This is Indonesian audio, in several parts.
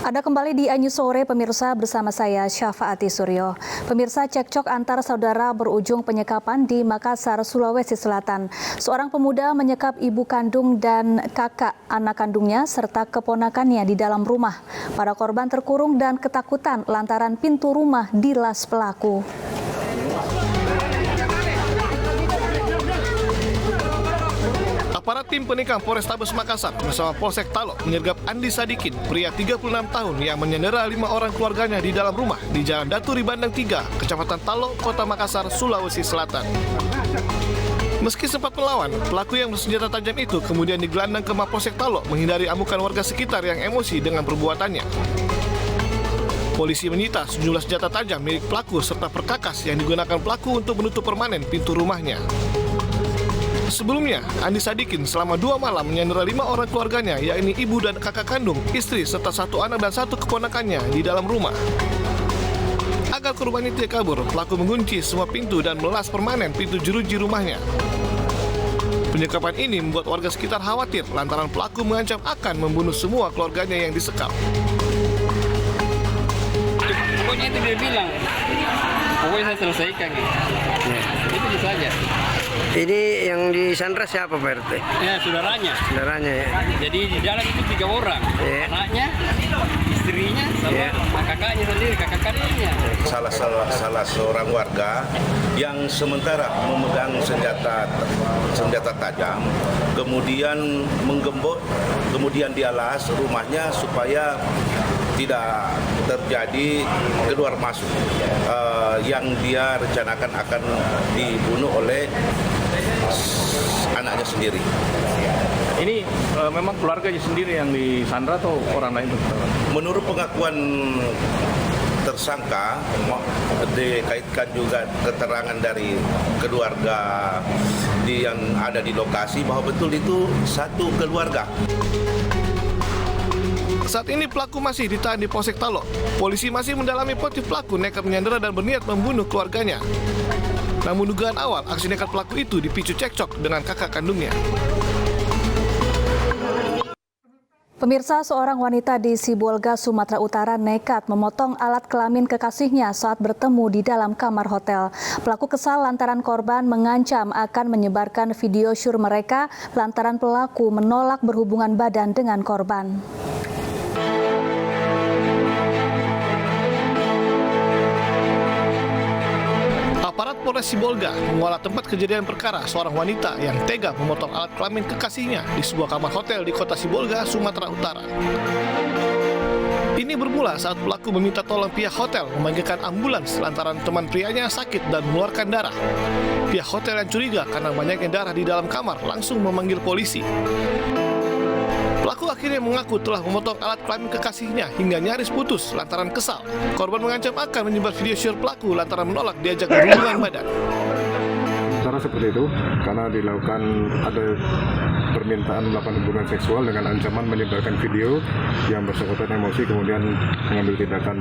Anda kembali di Anyu Sore, pemirsa, bersama saya Syafaati Suryo. Pemirsa, cekcok antar saudara berujung penyekapan di Makassar, Sulawesi Selatan. Seorang pemuda menyekap ibu kandung dan kakak anak kandungnya serta keponakannya di dalam rumah. Para korban terkurung dan ketakutan lantaran pintu rumah dilas pelaku. Aparat tim penikam Polrestabes Makassar bersama Polsek Talok menyergap Andi Sadikin, pria 36 tahun yang menyandera 5 orang keluarganya di dalam rumah di Jalan Daturi Bandang 3, Kecamatan Talok, Kota Makassar, Sulawesi Selatan. Meski sempat melawan, pelaku yang bersenjata tajam itu kemudian digelandang ke Mapolsek Talok menghindari amukan warga sekitar yang emosi dengan perbuatannya. Polisi menyita sejumlah senjata tajam milik pelaku serta perkakas yang digunakan pelaku untuk menutup permanen pintu rumahnya. Sebelumnya, Andi Sadikin selama 2 malam menyandera 5 orang keluarganya, yakni ibu dan kakak kandung, istri, serta 1 anak dan 1 keponakannya di dalam rumah. Agar korban itu kabur, pelaku mengunci semua pintu dan melas permanen pintu jeruji rumahnya. Penyekapan ini membuat warga sekitar khawatir lantaran pelaku mengancam akan membunuh semua keluarganya yang disekap. Pokoknya itu dia bilang, pokoknya saya selesaikan gitu. Itu saja. Ini yang disandra siapa Pak RT? Ya, saudaranya. Saudaranya ya. Jadi di dalam itu 3 orang. Ya. Anaknya, istrinya, sama kakaknya sendiri, kakak kandungnya. Salah seorang warga yang sementara memegang senjata tajam, kemudian menggembok, kemudian dialas rumahnya supaya tidak terjadi keluar masuk yang dia rencanakan akan dibunuh oleh anaknya sendiri. Ini memang keluarganya sendiri yang disandra atau orang lain? Menurut pengakuan tersangka, dikaitkan juga keterangan dari keluarga yang ada di lokasi bahwa betul itu satu keluarga. Saat ini pelaku masih ditahan di Polsek Talok. Polisi masih mendalami motif pelaku nekat menyandera dan berniat membunuh keluarganya. Namun dugaan awal aksi nekat pelaku itu dipicu cekcok dengan kakak kandungnya. Pemirsa, seorang wanita di Sibolga, Sumatera Utara nekat memotong alat kelamin kekasihnya saat bertemu di dalam kamar hotel. Pelaku kesal lantaran korban mengancam akan menyebarkan video syur mereka lantaran pelaku menolak berhubungan badan dengan korban. Aparat Polres Sibolga mengolah tempat kejadian perkara seorang wanita yang tega memotong alat kelamin kekasihnya di sebuah kamar hotel di kota Sibolga, Sumatera Utara. Ini bermula saat pelaku meminta tolong pihak hotel memanggilkan ambulans lantaran teman prianya sakit dan mengeluarkan darah. Pihak hotel yang curiga karena banyaknya darah di dalam kamar langsung memanggil polisi. Pelaku akhirnya mengaku telah memotong alat kelamin kekasihnya hingga nyaris putus lantaran kesal. Korban mengancam akan menyebar video syur pelaku lantaran menolak diajak berhubungan badan. Cara seperti itu karena dilakukan ada permintaan melakukan hubungan seksual dengan ancaman menyebarkan video yang bersangkutan emosi kemudian mengambil tindakan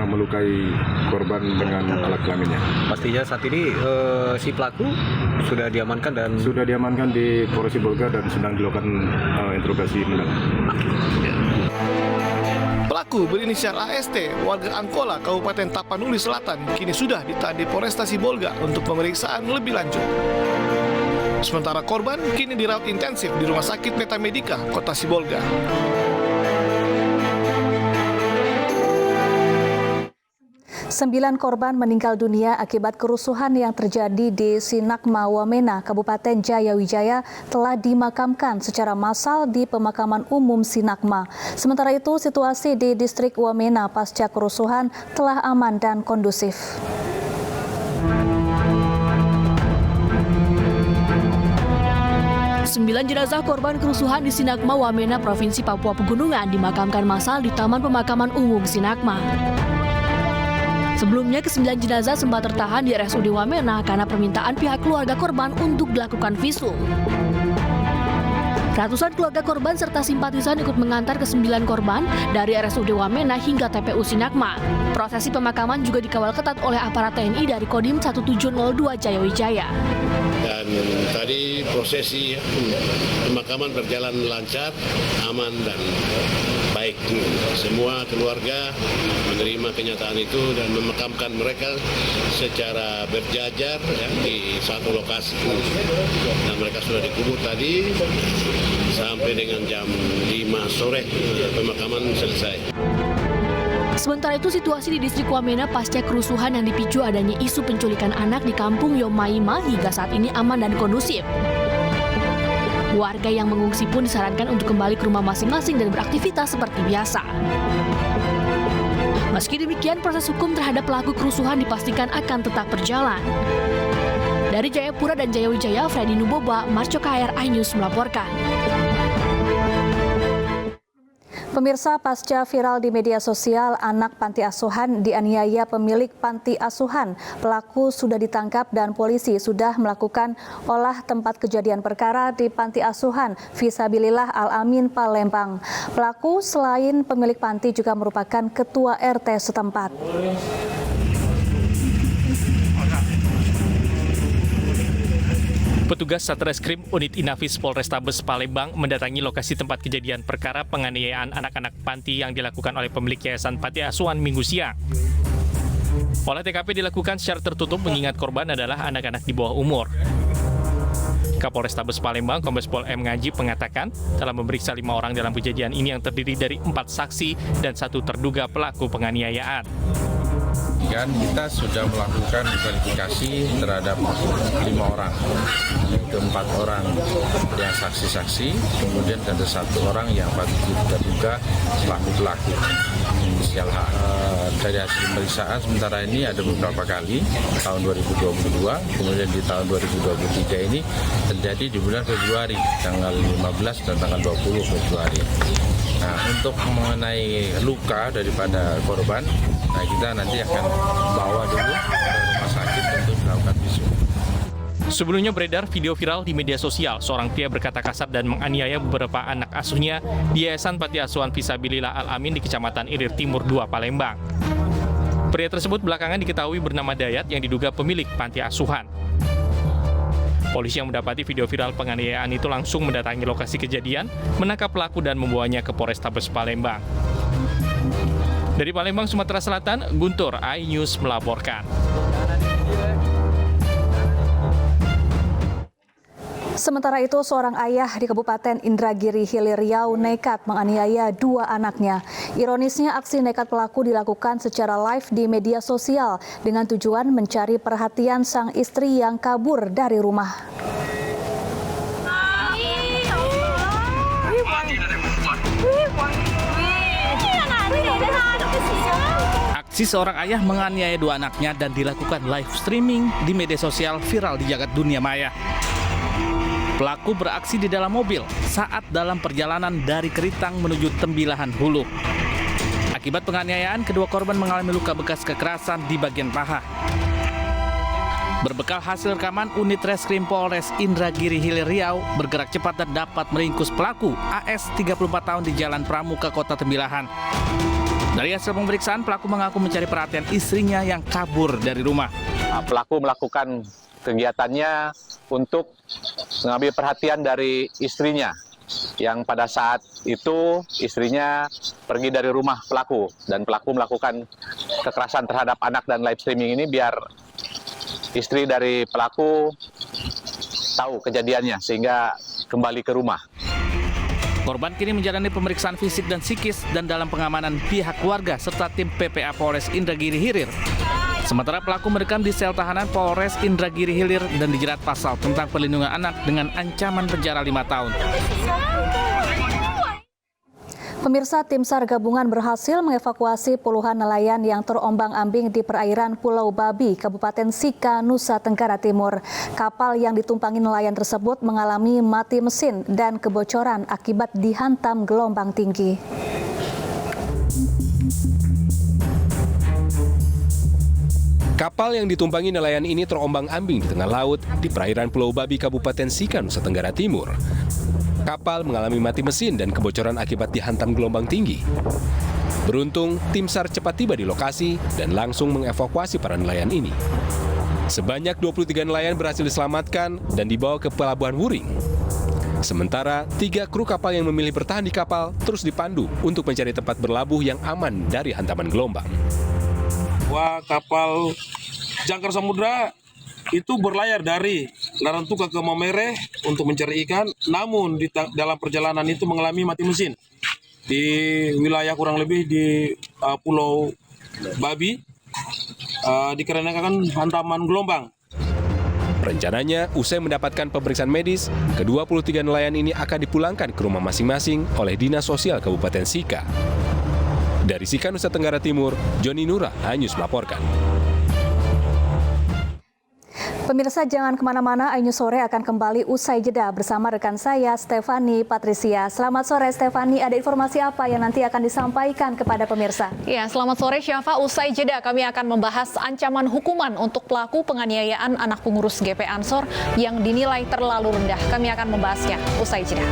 melukai korban dengan alat kelaminnya. Pastinya saat ini si pelaku sudah diamankan di Polres Sibolga dan sedang dilakukan interogasi mendalam. Pelaku berinisial AST, warga Angkola, Kabupaten Tapanuli Selatan, kini sudah ditahan di Polresta Sibolga untuk pemeriksaan lebih lanjut. Sementara korban kini dirawat intensif di Rumah Sakit Metamedika, Kota Sibolga. Sembilan korban meninggal dunia akibat kerusuhan yang terjadi di Sinakma, Wamena, Kabupaten Jayawijaya telah dimakamkan secara massal di pemakaman umum Sinakma. Sementara itu, situasi di distrik Wamena pasca kerusuhan telah aman dan kondusif. Sembilan jenazah korban kerusuhan di Sinakma, Wamena, Provinsi Papua Pegunungan dimakamkan massal di Taman Pemakaman Umum Sinakma. Sebelumnya, ke-9 jenazah sempat tertahan di RSUD Wamena karena permintaan pihak keluarga korban untuk dilakukan visum. Ratusan keluarga korban serta simpatisan ikut mengantar ke-9 korban dari RSUD Wamena hingga TPU Sinakma. Prosesi pemakaman juga dikawal ketat oleh aparat TNI dari Kodim 1702 Jayawijaya. Dan tadi prosesi pemakaman berjalan lancar, aman dan baik. Semua keluarga menerima kenyataan itu dan memakamkan mereka secara berjajar ya, di satu lokasi. Dan mereka sudah dikubur tadi sampai dengan jam 5 sore pemakaman selesai. Sementara itu, situasi di distrik Wamena pasca kerusuhan yang dipicu adanya isu penculikan anak di kampung Yomaima hingga saat ini aman dan kondusif. Warga yang mengungsi pun disarankan untuk kembali ke rumah masing-masing dan beraktivitas seperti biasa. Meski demikian, proses hukum terhadap pelaku kerusuhan dipastikan akan tetap berjalan. Dari Jayapura dan Jayawijaya, Freddy Nuboba, Marco KR iNews melaporkan. Pemirsa, pasca viral di media sosial anak panti asuhan dianiaya pemilik panti asuhan, pelaku sudah ditangkap dan polisi sudah melakukan olah tempat kejadian perkara di panti asuhan Fisabilillah Al-Amin Palembang. Pelaku selain pemilik panti juga merupakan ketua RT setempat. Petugas Satreskrim Unit Inafis Polrestabes Palembang mendatangi lokasi tempat kejadian perkara penganiayaan anak-anak panti yang dilakukan oleh pemilik Yayasan Panti Asuhan Minggu siang. Olah TKP dilakukan secara tertutup mengingat korban adalah anak-anak di bawah umur. Kapolrestabes Palembang, Kombes Pol M. Ngajib mengatakan telah memeriksa 5 orang dalam kejadian ini yang terdiri dari 4 saksi dan 1 terduga pelaku penganiayaan. Dan kita sudah melakukan verifikasi terhadap 5 orang, yaitu 4 orang yang saksi-saksi, kemudian ada 1 orang yang kita duga pelaku inisial H. Dari hasil pemeriksaan sementara ini ada beberapa kali, tahun 2022, kemudian di tahun 2023 ini terjadi di bulan Februari, tanggal 15 dan tanggal 20 Februari. Nah, untuk mengenai luka daripada korban, nah kita nanti akan bawa dulu ke rumah sakit untuk dilakukan visum. Sebelumnya beredar video viral di media sosial, seorang pria berkata kasar dan menganiaya beberapa anak asuhnya di Yayasan Panti Asuhan Fisabilillah Al-Amin di Kecamatan Ilir Timur 2, Palembang. Pria tersebut belakangan diketahui bernama Dayat yang diduga pemilik panti asuhan. Polisi yang mendapati video viral penganiayaan itu langsung mendatangi lokasi kejadian, menangkap pelaku dan membawanya ke Polrestabes Palembang. Dari Palembang, Sumatera Selatan, Guntur, iNews melaporkan. Sementara itu, seorang ayah di Kabupaten Indragiri Hilir Riau nekat menganiaya 2 anaknya. Ironisnya, aksi nekat pelaku dilakukan secara live di media sosial dengan tujuan mencari perhatian sang istri yang kabur dari rumah. Aksi seorang ayah menganiaya 2 anaknya dan dilakukan live streaming di media sosial viral di jagat dunia maya. Pelaku beraksi di dalam mobil saat dalam perjalanan dari Keritang menuju Tembilahan Hulu. Akibat penganiayaan, kedua korban mengalami luka bekas kekerasan di bagian paha. Berbekal hasil rekaman, unit Reskrim Polres Indragiri Hilir Riau bergerak cepat dan dapat meringkus pelaku AS 34 tahun di Jalan Pramuka, Kota Tembilahan. Dari hasil pemeriksaan, pelaku mengaku mencari perhatian istrinya yang kabur dari rumah. Pelaku melakukan kegiatannya untuk mengambil perhatian dari istrinya yang pada saat itu istrinya pergi dari rumah pelaku dan pelaku melakukan kekerasan terhadap anak dan live streaming ini biar istri dari pelaku tahu kejadiannya sehingga kembali ke rumah. Korban kini menjalani pemeriksaan fisik dan psikis dan dalam pengamanan pihak keluarga serta tim PPA Polres Indragiri Hilir. Sementara pelaku mendekam di sel tahanan Polres Indragiri Hilir dan dijerat pasal tentang perlindungan anak dengan ancaman penjara 5 tahun. Pemirsa, tim SAR gabungan berhasil mengevakuasi puluhan nelayan yang terombang-ambing di perairan Pulau Babi, Kabupaten Sika, Nusa Tenggara Timur. Kapal yang ditumpangi nelayan tersebut mengalami mati mesin dan kebocoran akibat dihantam gelombang tinggi. Kapal yang ditumpangi nelayan ini terombang-ambing di tengah laut di perairan Pulau Babi, Kabupaten Sika, Nusa Tenggara Timur. Kapal mengalami mati mesin dan kebocoran akibat dihantam gelombang tinggi. Beruntung, tim SAR cepat tiba di lokasi dan langsung mengevakuasi para nelayan ini. Sebanyak 23 nelayan berhasil diselamatkan dan dibawa ke Pelabuhan Wuring. Sementara 3 kru kapal yang memilih bertahan di kapal terus dipandu untuk mencari tempat berlabuh yang aman dari hantaman gelombang. Wah, kapal jangkar samudra itu berlayar dari Larantuka ke Maumere untuk mencari ikan, namun dalam perjalanan itu mengalami mati mesin di wilayah kurang lebih di Pulau Babi dikarenakan hantaman gelombang. Rencananya, usai mendapatkan pemeriksaan medis, ke-23 nelayan ini akan dipulangkan ke rumah masing-masing oleh Dinas Sosial Kabupaten Sika. Dari Sika, Nusa Tenggara Timur, Joni Nura, iNews melaporkan. Pemirsa, jangan kemana-mana, iNews Sore akan kembali usai jeda bersama rekan saya, Stefani Patricia. Selamat sore, Stefani. Ada informasi apa yang nanti akan disampaikan kepada pemirsa? Ya, selamat sore, Syafa. Usai jeda, kami akan membahas ancaman hukuman untuk pelaku penganiayaan anak pengurus GP Ansor yang dinilai terlalu rendah. Kami akan membahasnya usai jeda.